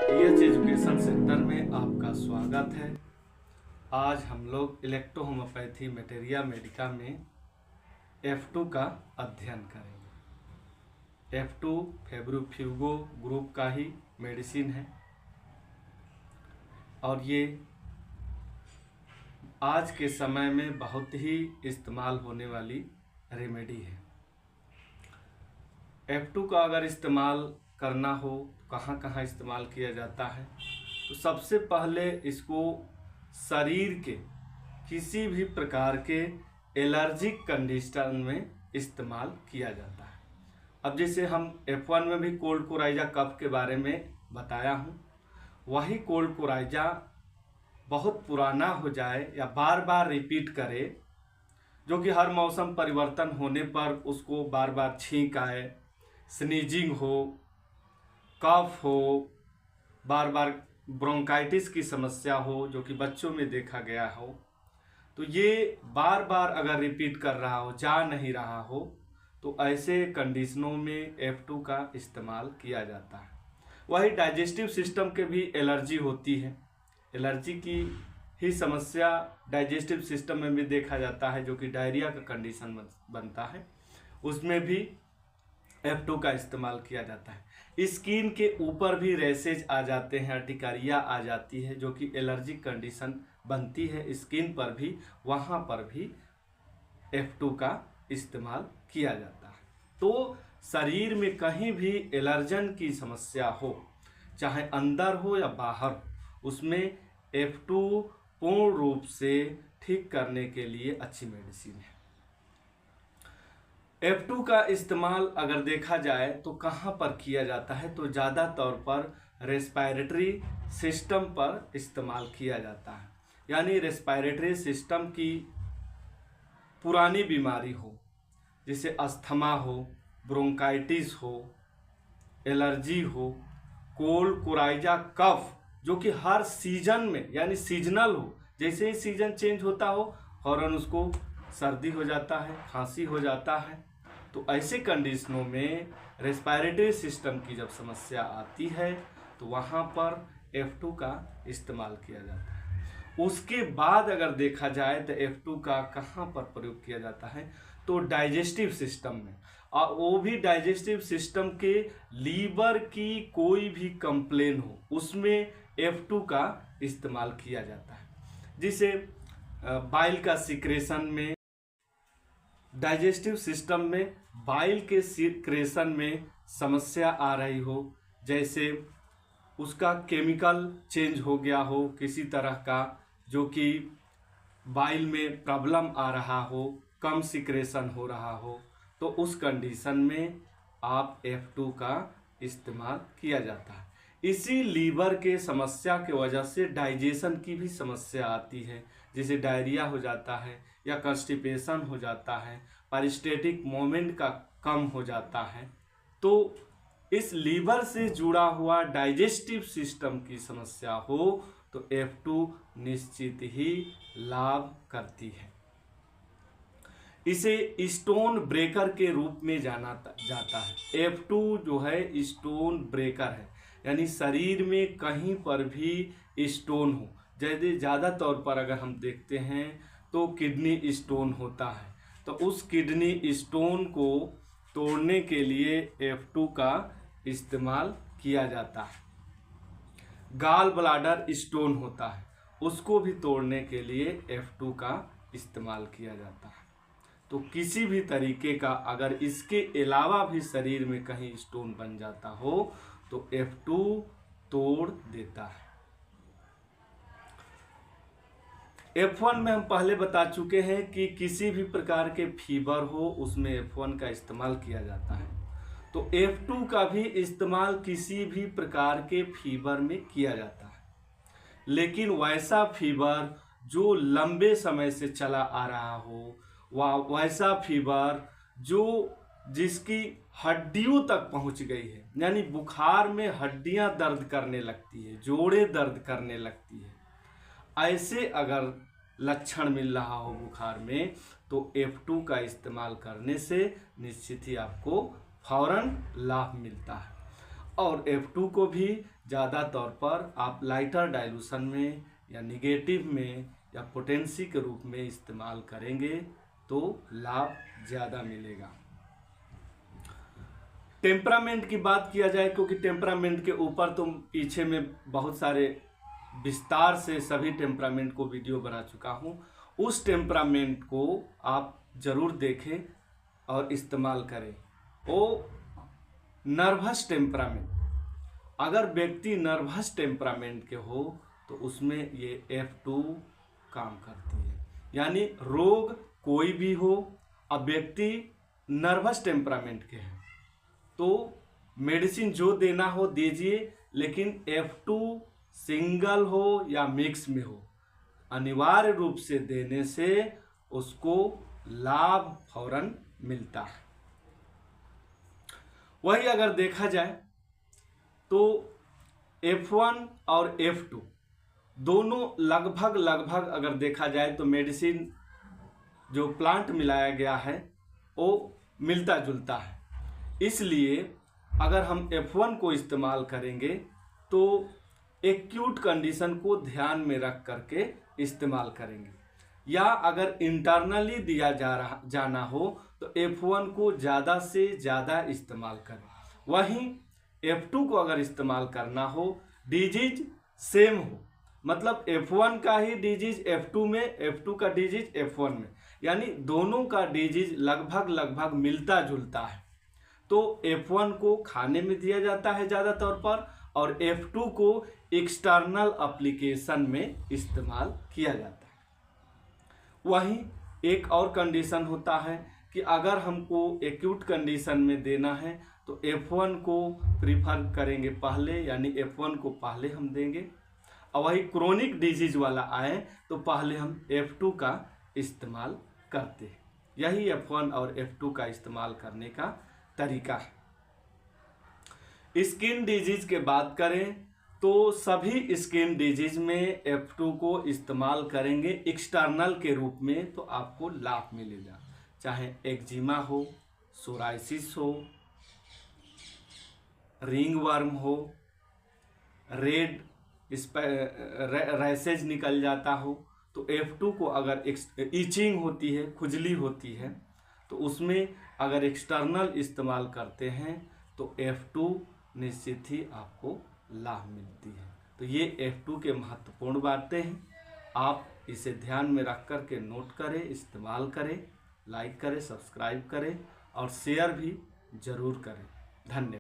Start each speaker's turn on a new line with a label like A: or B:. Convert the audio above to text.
A: PH education centre में आपका स्वागत है। आज हम लोग इलेक्ट्रो होम्योपैथी मटेरिया मेडिका में F2 का अध्ययन करेंगे। F2 फेब्रुफ्यूगो ग्रुप का ही मेडिसिन है और ये आज के समय में बहुत ही इस्तेमाल होने वाली रेमेडी है। F2 का अगर इस्तेमाल करना हो कहाँ कहाँ इस्तेमाल किया जाता है, तो सबसे पहले इसको शरीर के किसी भी प्रकार के एलर्जिक कंडीशन में इस्तेमाल किया जाता है। अब जैसे हम F1 में भी कोल्ड कोराइजा कफ के बारे में बताया हूँ, वही कोल्ड कोराइजा बहुत पुराना हो जाए या बार बार रिपीट करे, जो कि हर मौसम परिवर्तन होने पर उसको बार बार छींक आए, स्नीजिंग हो, कफ हो, बार बार ब्रोंकाइटिस की समस्या हो जो कि बच्चों में देखा गया हो, तो ये बार बार अगर रिपीट कर रहा हो, जा नहीं रहा हो, तो ऐसे कंडीशनों में F2 का इस्तेमाल किया जाता है। वही डाइजेस्टिव सिस्टम के भी एलर्जी होती है, एलर्जी की ही समस्या डाइजेस्टिव सिस्टम में भी देखा जाता है, जो कि डायरिया का कंडीशन बनता है, उसमें भी F2 का इस्तेमाल किया जाता है। स्किन के ऊपर भी रैसेज आ जाते हैं, अर्टिकारिया आ जाती है, जो कि एलर्जिक कंडीशन बनती है स्किन पर भी, वहाँ पर भी F2 का इस्तेमाल किया जाता है। तो शरीर में कहीं भी एलर्जन की समस्या हो, चाहे अंदर हो या बाहर, उसमें F2 पूर्ण रूप से ठीक करने के लिए अच्छी मेडिसिन है। F2 का इस्तेमाल अगर देखा जाए तो कहाँ पर किया जाता है, तो ज़्यादा तौर पर रेस्पिरेटरी सिस्टम पर इस्तेमाल किया जाता है। यानी रेस्पिरेटरी सिस्टम की पुरानी बीमारी हो, जैसे अस्थमा हो, ब्रोंकाइटिस हो, एलर्जी हो, कोल्ड कोराइजा कफ, जो कि हर सीजन में यानी सीजनल हो, जैसे ही सीजन चेंज होता हो फौरन उसको सर्दी हो जाता है, खांसी हो जाता है, तो ऐसे कंडीशनों में रेस्पिरेटरी सिस्टम की जब समस्या आती है तो वहाँ पर F2 का इस्तेमाल किया जाता है। उसके बाद अगर देखा जाए तो F2 का कहाँ पर प्रयोग किया जाता है, तो डाइजेस्टिव सिस्टम में, और वो भी डाइजेस्टिव सिस्टम के लीवर की कोई भी कंप्लेन हो, उसमें F2 का इस्तेमाल किया जाता है। जिसे बाइल का सिक्रेशन में, डाइजेस्टिव सिस्टम में बाइल के सिक्रेशन में समस्या आ रही हो, जैसे उसका केमिकल चेंज हो गया हो किसी तरह का, जो कि बाइल में प्रॉब्लम आ रहा हो, कम सिक्रेशन हो रहा हो, तो उस कंडीशन में आप F2 का इस्तेमाल किया जाता है। इसी लीवर के समस्या के वजह से डाइजेशन की भी समस्या आती है, जैसे डायरिया हो जाता है या कॉन्स्टिपेशन हो जाता है, पेरिस्टेटिक मूवमेंट का कम हो जाता है। तो इस लीवर से जुड़ा हुआ डाइजेस्टिव सिस्टम की समस्या हो तो F2 निश्चित ही लाभ करती है। इसे स्टोन ब्रेकर के रूप में जाना जाता है। F2 जो है स्टोन ब्रेकर है, यानी शरीर में कहीं पर भी स्टोन हो, जैसे ज़्यादा तौर पर अगर हम देखते हैं तो किडनी स्टोन होता है, तो उस किडनी स्टोन को तोड़ने के लिए F2 का इस्तेमाल किया जाता है। गाल ब्लाडर स्टोन होता है, उसको भी तोड़ने के लिए F2 का इस्तेमाल किया जाता है। तो किसी भी तरीके का अगर इसके अलावा भी शरीर में कहीं स्टोन बन जाता हो तो F2 तोड़ देता है। F1 में हम पहले बता चुके हैं कि किसी भी प्रकार के फीवर हो उसमें F1 का इस्तेमाल किया जाता है, तो F2 का भी इस्तेमाल किसी भी प्रकार के फीवर में किया जाता है। लेकिन वैसा फीवर जो लंबे समय से चला आ रहा हो, वैसा फीवर जो जिसकी हड्डियों तक पहुंच गई है, यानी बुखार में हड्डियां दर्द करने लगती है, जोड़ें दर्द करने लगती है, ऐसे अगर लक्षण मिल रहा हो बुखार में, तो F2 का इस्तेमाल करने से निश्चित ही आपको फौरन लाभ मिलता है। और F2 को भी ज़्यादा तौर पर आप लाइटर डाइल्यूशन में या निगेटिव में या पोटेंसी के रूप में इस्तेमाल करेंगे तो लाभ ज़्यादा मिलेगा। टेम्परामेंट की बात किया जाए, क्योंकि टेम्परामेंट के ऊपर तो पीछे में बहुत सारे विस्तार से सभी टेम्परामेंट को वीडियो बना चुका हूँ। उस टेम्परामेंट को आप ज़रूर देखें और इस्तेमाल करें। वो नर्वस टेम्परामेंट, अगर व्यक्ति नर्वस टेम्परामेंट के हो तो उसमें ये F2 काम करती है। यानी रोग कोई भी हो, अब व्यक्ति नर्वस टेम्परामेंट के हैं तो मेडिसिन जो देना हो दीजिए, लेकिन F2 सिंगल हो या मिक्स में हो, अनिवार्य रूप से देने से उसको लाभ फौरन मिलता है। वही अगर देखा जाए तो F1 और F2 दोनों लगभग अगर देखा जाए तो मेडिसिन जो प्लांट मिलाया गया है वो मिलता जुलता है। इसलिए अगर हम F1 को इस्तेमाल करेंगे तो एक्यूट कंडीशन को ध्यान में रख करके इस्तेमाल करेंगे, या अगर इंटरनली दिया जाना हो तो F1 को ज़्यादा से ज़्यादा इस्तेमाल करें। वहीं F2 को अगर इस्तेमाल करना हो, डिजीज सेम हो, मतलब F1 का ही डिजीज F2 में, F2 का डिजीज F1 में, यानी दोनों का डिजीज लगभग मिलता जुलता है, तो F1 को खाने में दिया जाता है ज़्यादा तौर पर और F2 को एक्सटर्नल एप्लीकेशन में इस्तेमाल किया जाता है। वहीं एक और कंडीशन होता है कि अगर हमको एक्यूट कंडीशन में देना है तो F1 को प्रीफर करेंगे पहले, यानी F1 को पहले हम देंगे, और वही क्रोनिक डिजीज वाला आए तो पहले हम F2 का इस्तेमाल करते हैं। यही F1 और F2 का इस्तेमाल करने का तरीका है। स्किन डिजीज के बात करें तो सभी स्किन डिजीज में F2 को इस्तेमाल करेंगे एक्सटर्नल के रूप में तो आपको लाभ मिलेगा, चाहे एक्जिमा हो, सोराइसिस हो, रिंग वर्म हो, रेड रैसेज निकल जाता हो, तो F2 को अगर ईचिंग होती है, खुजली होती है, तो उसमें अगर एक्सटर्नल इस्तेमाल करते हैं तो F2 निश्चित ही आपको लाभ मिलती है। तो ये F2 के महत्वपूर्ण बातें हैं, आप इसे ध्यान में रख कर के नोट करें, इस्तेमाल करें, लाइक करें, सब्सक्राइब करें और शेयर भी जरूर करें। धन्यवाद।